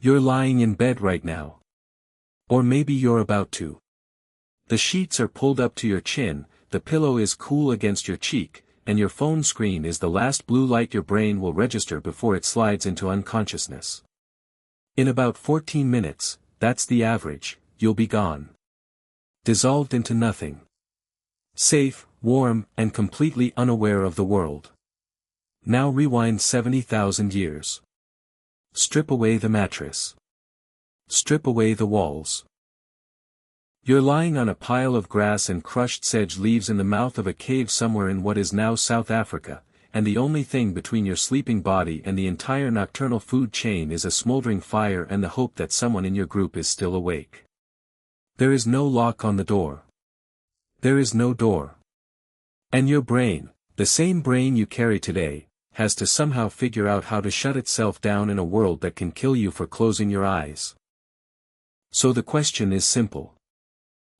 You're lying in bed right now. Or maybe you're about to. The sheets are pulled up to your chin, the pillow is cool against your cheek, and your phone screen is the last blue light your brain will register before it slides into unconsciousness. In about 14 minutes, that's the average, you'll be gone. Dissolved into nothing. Safe, warm, and completely unaware of the world. Now rewind 70,000 years. Strip away the mattress. Strip away the walls. You're lying on a pile of grass and crushed sedge leaves in the mouth of a cave somewhere in what is now South Africa, and the only thing between your sleeping body and the entire nocturnal food chain is a smoldering fire and the hope that someone in your group is still awake. There is no lock on the door. There is no door. And your brain, the same brain you carry today, has to somehow figure out how to shut itself down in a world that can kill you for closing your eyes. So the question is simple.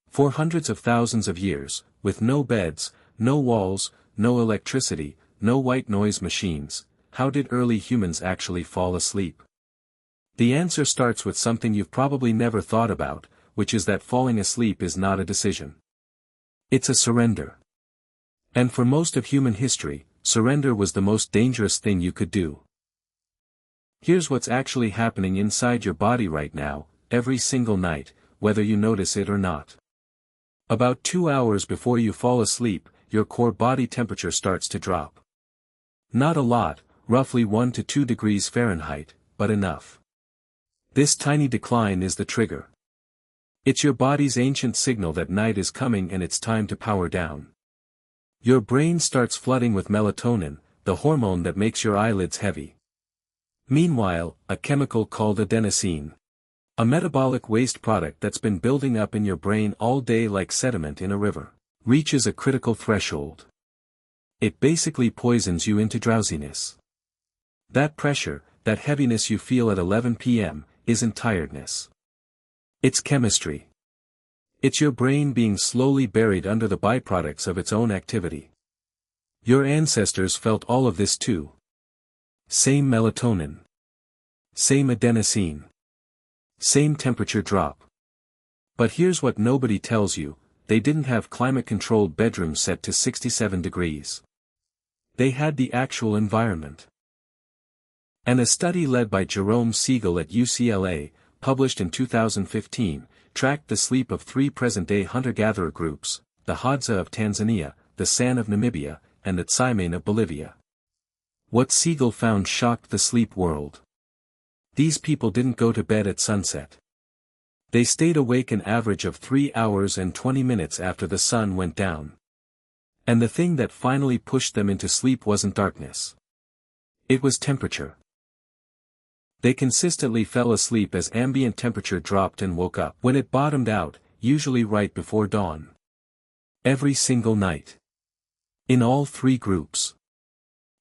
For hundreds of thousands of years, with no beds, no walls, no electricity, no white noise machines, how did early humans actually fall asleep? The answer starts with something you've probably never thought about, which is that falling asleep is not a decision. It's a surrender. And for most of human history, surrender was the most dangerous thing you could do. Here's what's actually happening inside your body right now, every single night, whether you notice it or not. About 2 hours before you fall asleep, your core body temperature starts to drop. Not a lot, roughly 1 to 2 degrees Fahrenheit, but enough. This tiny decline is the trigger. It's your body's ancient signal that night is coming and it's time to power down. Your brain starts flooding with melatonin, the hormone that makes your eyelids heavy. Meanwhile, a chemical called adenosine, a metabolic waste product that's been building up in your brain all day like sediment in a river, reaches a critical threshold. It basically poisons you into drowsiness. That pressure, that heaviness you feel at 11 p.m., isn't tiredness. It's chemistry. It's your brain being slowly buried under the byproducts of its own activity. Your ancestors felt all of this too. Same melatonin. Same adenosine. Same temperature drop. But here's what nobody tells you, they didn't have climate-controlled bedrooms set to 67 degrees. They had the actual environment. And a study led by Jerome Siegel at UCLA, published in 2015, tracked the sleep of 3 present-day hunter-gatherer groups, the Hadza of Tanzania, the San of Namibia, and the Tsimane of Bolivia. What Siegel found shocked the sleep world. These people didn't go to bed at sunset. They stayed awake an average of 3 hours and 20 minutes after the sun went down. And the thing that finally pushed them into sleep wasn't darkness. It was temperature. They consistently fell asleep as ambient temperature dropped and woke up when it bottomed out, usually right before dawn. Every single night. In all 3 groups.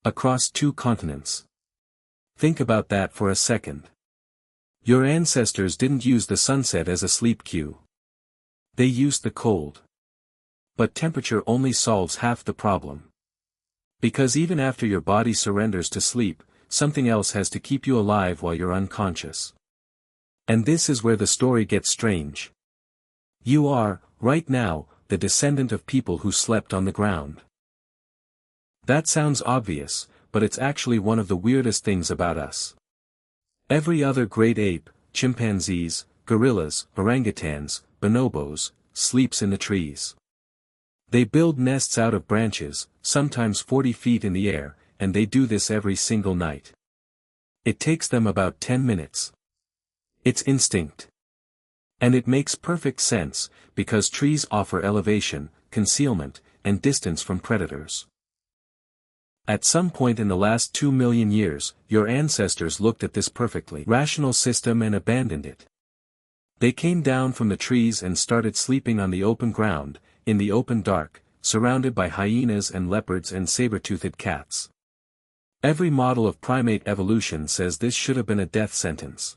Across 2 continents. Think about that for a second. Your ancestors didn't use the sunset as a sleep cue. They used the cold. But temperature only solves half the problem. Because even after your body surrenders to sleep, something else has to keep you alive while you're unconscious. And this is where the story gets strange. You are, right now, the descendant of people who slept on the ground. That sounds obvious, but it's actually one of the weirdest things about us. Every other great ape, chimpanzees, gorillas, orangutans, bonobos, sleeps in the trees. They build nests out of branches, sometimes 40 feet in the air, and they do this every single night. It takes them about 10 minutes. It's instinct. And it makes perfect sense, because trees offer elevation, concealment, and distance from predators. At some point in the last 2 million years, your ancestors looked at this perfectly rational system and abandoned it. They came down from the trees and started sleeping on the open ground, in the open dark, surrounded by hyenas and leopards and saber-toothed cats. Every model of primate evolution says this should have been a death sentence.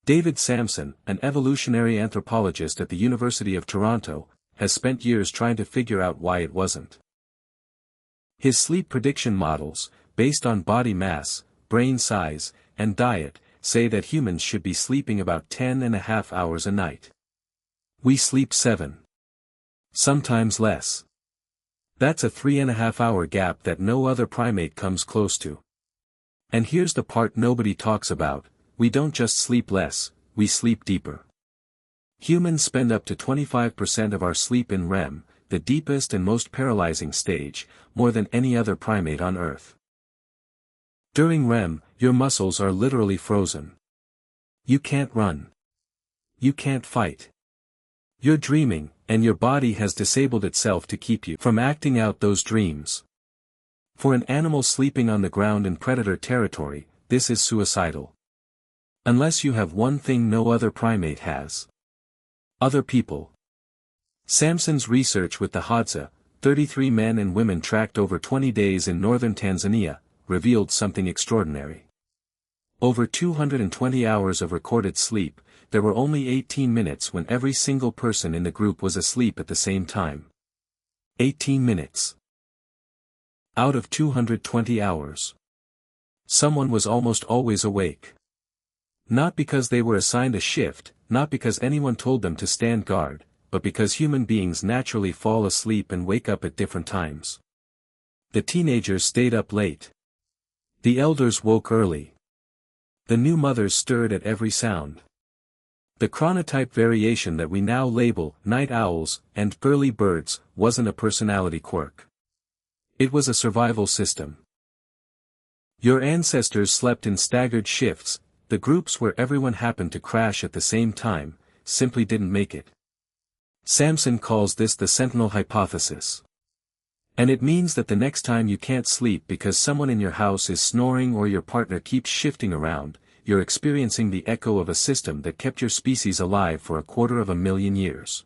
David Sampson, an evolutionary anthropologist at the University of Toronto, has spent years trying to figure out why it wasn't. His sleep prediction models, based on body mass, brain size, and diet, say that humans should be sleeping about 10.5 hours a night. We sleep 7. Sometimes less. That's a 3.5 hour gap that no other primate comes close to. And here's the part nobody talks about: we don't just sleep less, we sleep deeper. Humans spend up to 25% of our sleep in REM, the deepest and most paralyzing stage, more than any other primate on Earth. During REM, your muscles are literally frozen. You can't run. You can't fight. You're dreaming, and your body has disabled itself to keep you from acting out those dreams. For an animal sleeping on the ground in predator territory, this is suicidal. Unless you have one thing no other primate has. Other people. Samson's research with the Hadza, 33 men and women tracked over 20 days in northern Tanzania, revealed something extraordinary. Over 220 hours of recorded sleep, there were only 18 minutes when every single person in the group was asleep at the same time. 18 minutes. Out of 220 hours. Someone was almost always awake. Not because they were assigned a shift, not because anyone told them to stand guard, but because human beings naturally fall asleep and wake up at different times. The teenagers stayed up late. The elders woke early. The new mothers stirred at every sound. The chronotype variation that we now label night owls and early birds wasn't a personality quirk. It was a survival system. Your ancestors slept in staggered shifts. The groups where everyone happened to crash at the same time simply didn't make it. Samson calls this the sentinel hypothesis. And it means that the next time you can't sleep because someone in your house is snoring or your partner keeps shifting around, you're experiencing the echo of a system that kept your species alive for 250,000 years.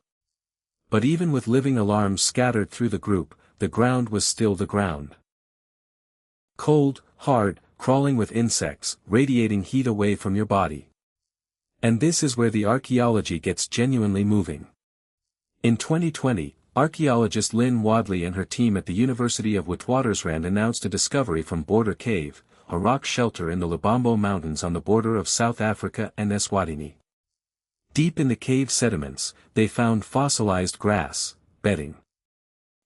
But even with living alarms scattered through the group, the ground was still the ground. Cold, hard, crawling with insects, radiating heat away from your body. And this is where the archaeology gets genuinely moving. In 2020, archaeologist Lynn Wadley and her team at the University of Witwatersrand announced a discovery from Border Cave, a rock shelter in the Lubombo Mountains on the border of South Africa and Eswatini. Deep in the cave sediments, they found fossilized grass, bedding.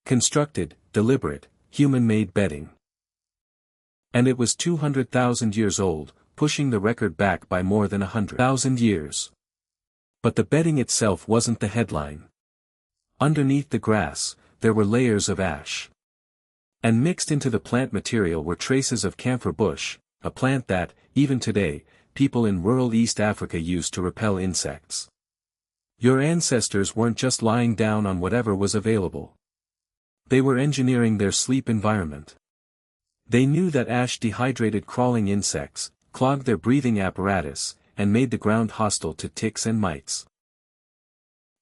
Constructed, deliberate, human-made bedding. And it was 200,000 years old, pushing the record back by more than 100,000 years. But the bedding itself wasn't the headline. Underneath the grass, there were layers of ash. And mixed into the plant material were traces of camphor bush, a plant that, even today, people in rural East Africa use to repel insects. Your ancestors weren't just lying down on whatever was available. They were engineering their sleep environment. They knew that ash dehydrated crawling insects, clogged their breathing apparatus, and made the ground hostile to ticks and mites.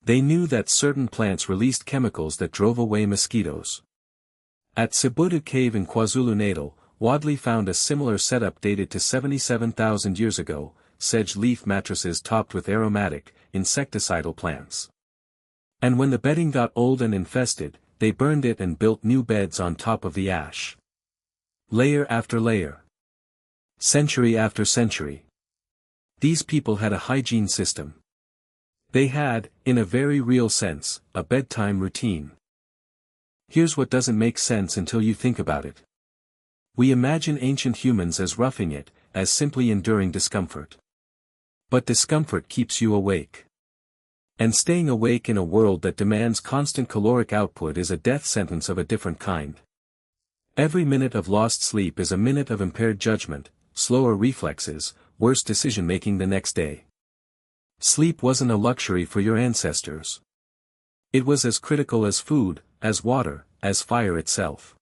They knew that certain plants released chemicals that drove away mosquitoes. At Sibutu Cave in KwaZulu-Natal, Wadley found a similar setup dated to 77,000 years ago, sedge leaf mattresses topped with aromatic, insecticidal plants. And when the bedding got old and infested, they burned it and built new beds on top of the ash. Layer after layer. Century after century. These people had a hygiene system. They had, in a very real sense, a bedtime routine. Here's what doesn't make sense until you think about it. We imagine ancient humans as roughing it, as simply enduring discomfort. But discomfort keeps you awake. And staying awake in a world that demands constant caloric output is a death sentence of a different kind. Every minute of lost sleep is a minute of impaired judgment, slower reflexes, worse decision-making the next day. Sleep wasn't a luxury for your ancestors. It was as critical as food, as water, as fire itself.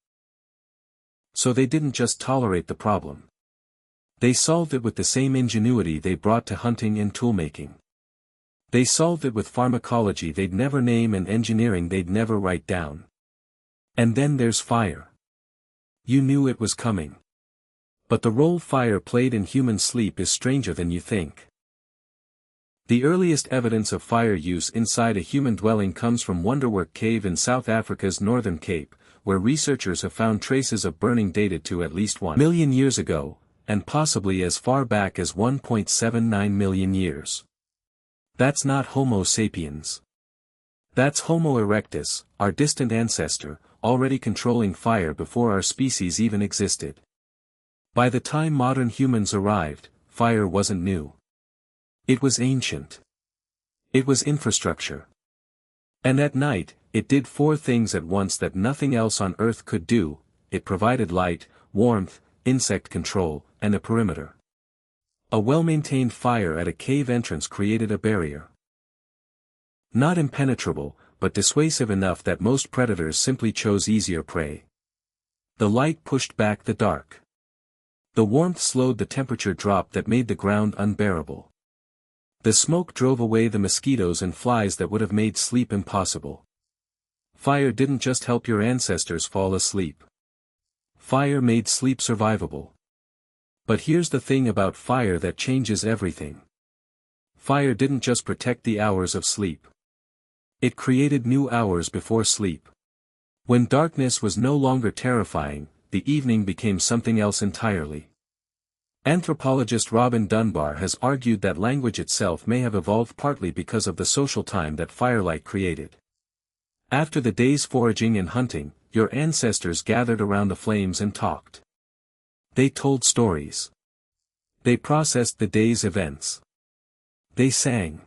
So they didn't just tolerate the problem. They solved it with the same ingenuity they brought to hunting and toolmaking. They solved it with pharmacology they'd never name and engineering they'd never write down. And then there's fire. You knew it was coming. But the role fire played in human sleep is stranger than you think. The earliest evidence of fire use inside a human dwelling comes from Wonderwork Cave in South Africa's Northern Cape, where researchers have found traces of burning dated to at least 1 million years ago, and possibly as far back as 1.79 million years. That's not Homo sapiens. That's Homo erectus, our distant ancestor, already controlling fire before our species even existed. By the time modern humans arrived, fire wasn't new. It was ancient. It was infrastructure. And at night, it did four things at once that nothing else on Earth could do: it provided light, warmth, insect control, and a perimeter. A well-maintained fire at a cave entrance created a barrier. Not impenetrable, but dissuasive enough that most predators simply chose easier prey. The light pushed back the dark. The warmth slowed the temperature drop that made the ground unbearable. The smoke drove away the mosquitoes and flies that would have made sleep impossible. Fire didn't just help your ancestors fall asleep. Fire made sleep survivable. But here's the thing about fire that changes everything. Fire didn't just protect the hours of sleep. It created new hours before sleep. When darkness was no longer terrifying, the evening became something else entirely. Anthropologist Robin Dunbar has argued that language itself may have evolved partly because of the social time that firelight created. After the day's foraging and hunting, your ancestors gathered around the flames and talked. They told stories. They processed the day's events. They sang.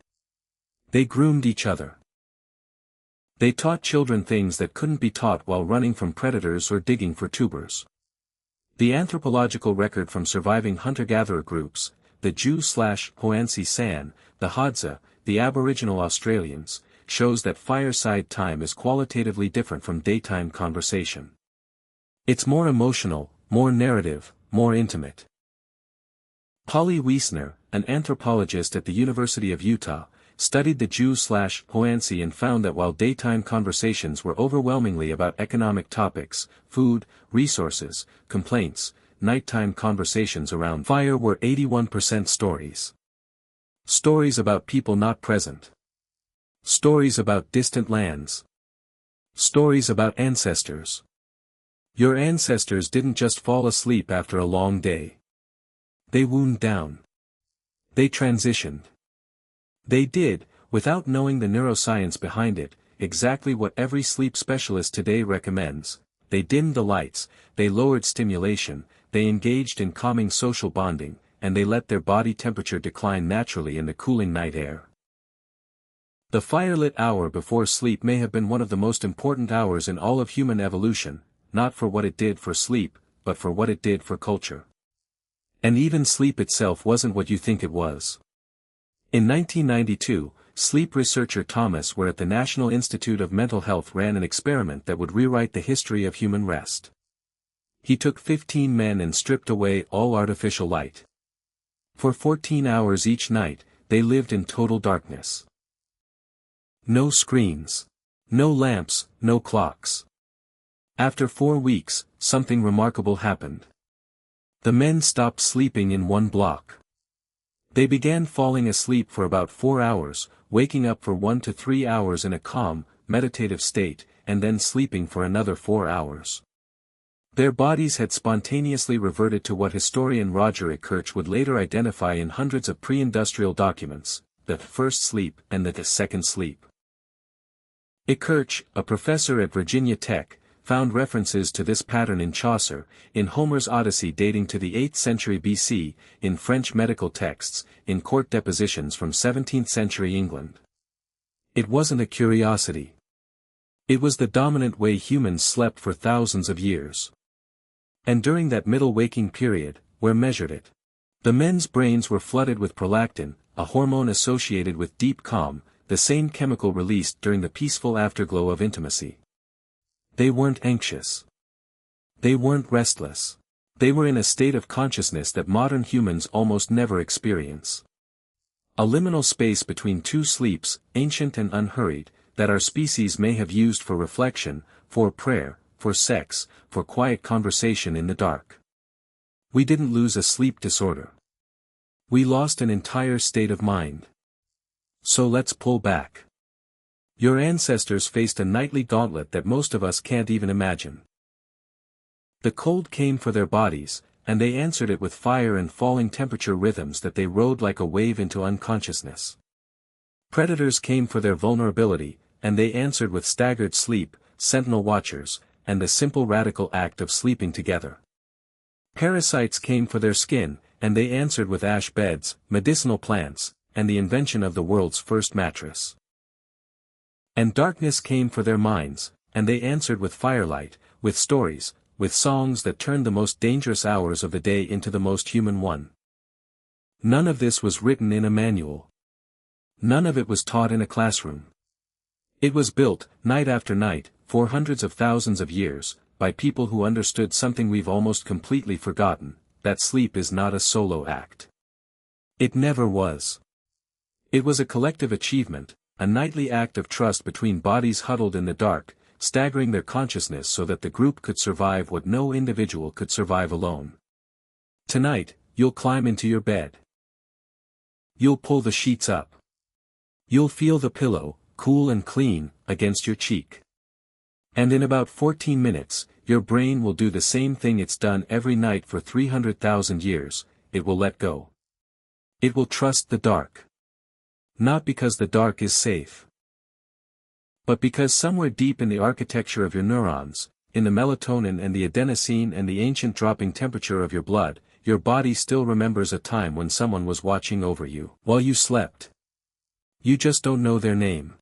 They groomed each other. They taught children things that couldn't be taught while running from predators or digging for tubers. The anthropological record from surviving hunter-gatherer groups, the Jew/Hoansi San, the Hadza, the Aboriginal Australians, shows that fireside time is qualitatively different from daytime conversation. It's more emotional, more narrative, more intimate. Polly Wiesner, an anthropologist at the University of Utah, studied the Jew/Hoansi and found that while daytime conversations were overwhelmingly about economic topics, food, resources, complaints, nighttime conversations around fire were 81% stories. Stories about people not present. Stories about distant lands. Stories about ancestors. Your ancestors didn't just fall asleep after a long day. They wound down. They transitioned. They did, without knowing the neuroscience behind it, exactly what every sleep specialist today recommends. They dimmed the lights, they lowered stimulation, they engaged in calming social bonding, and they let their body temperature decline naturally in the cooling night air. The firelit hour before sleep may have been one of the most important hours in all of human evolution, not for what it did for sleep, but for what it did for culture. And even sleep itself wasn't what you think it was. In 1992, sleep researcher Thomas Ware at the National Institute of Mental Health ran an experiment that would rewrite the history of human rest. He took 15 men and stripped away all artificial light. For 14 hours each night, they lived in total darkness. No screens. No lamps, no clocks. After 4 weeks, something remarkable happened. The men stopped sleeping in one block. They began falling asleep for about 4 hours, waking up for 1 to 3 hours in a calm, meditative state, and then sleeping for another 4 hours. Their bodies had spontaneously reverted to what historian Roger Kirch would later identify in hundreds of pre-industrial documents: the first sleep and the second sleep. Kirch, a professor at Virginia Tech, found references to this pattern in Chaucer, in Homer's Odyssey dating to the 8th century BC, in French medical texts, in court depositions from 17th century England. It wasn't a curiosity. It was the dominant way humans slept for thousands of years. And during that middle waking period, Ware measured it. The men's brains were flooded with prolactin, a hormone associated with deep calm, the same chemical released during the peaceful afterglow of intimacy. They weren't anxious. They weren't restless. They were in a state of consciousness that modern humans almost never experience. A liminal space between two sleeps, ancient and unhurried, that our species may have used for reflection, for prayer, for sex, for quiet conversation in the dark. We didn't lose a sleep disorder. We lost an entire state of mind. So let's pull back. Your ancestors faced a nightly gauntlet that most of us can't even imagine. The cold came for their bodies, and they answered it with fire and falling temperature rhythms that they rode like a wave into unconsciousness. Predators came for their vulnerability, and they answered with staggered sleep, sentinel watchers, and the simple radical act of sleeping together. Parasites came for their skin, and they answered with ash beds, medicinal plants, and the invention of the world's first mattress. And darkness came for their minds, and they answered with firelight, with stories, with songs that turned the most dangerous hours of the day into the most human one. None of this was written in a manual. None of it was taught in a classroom. It was built, night after night, for hundreds of thousands of years, by people who understood something we've almost completely forgotten, that sleep is not a solo act. It never was. It was a collective achievement, a nightly act of trust between bodies huddled in the dark, staggering their consciousness so that the group could survive what no individual could survive alone. Tonight, you'll climb into your bed. You'll pull the sheets up. You'll feel the pillow, cool and clean, against your cheek. And in about 14 minutes, your brain will do the same thing it's done every night for 300,000 years, it will let go. It will trust the dark. Not because the dark is safe, but because somewhere deep in the architecture of your neurons, in the melatonin and the adenosine and the ancient dropping temperature of your blood, your body still remembers a time when someone was watching over you while you slept. You just don't know their name.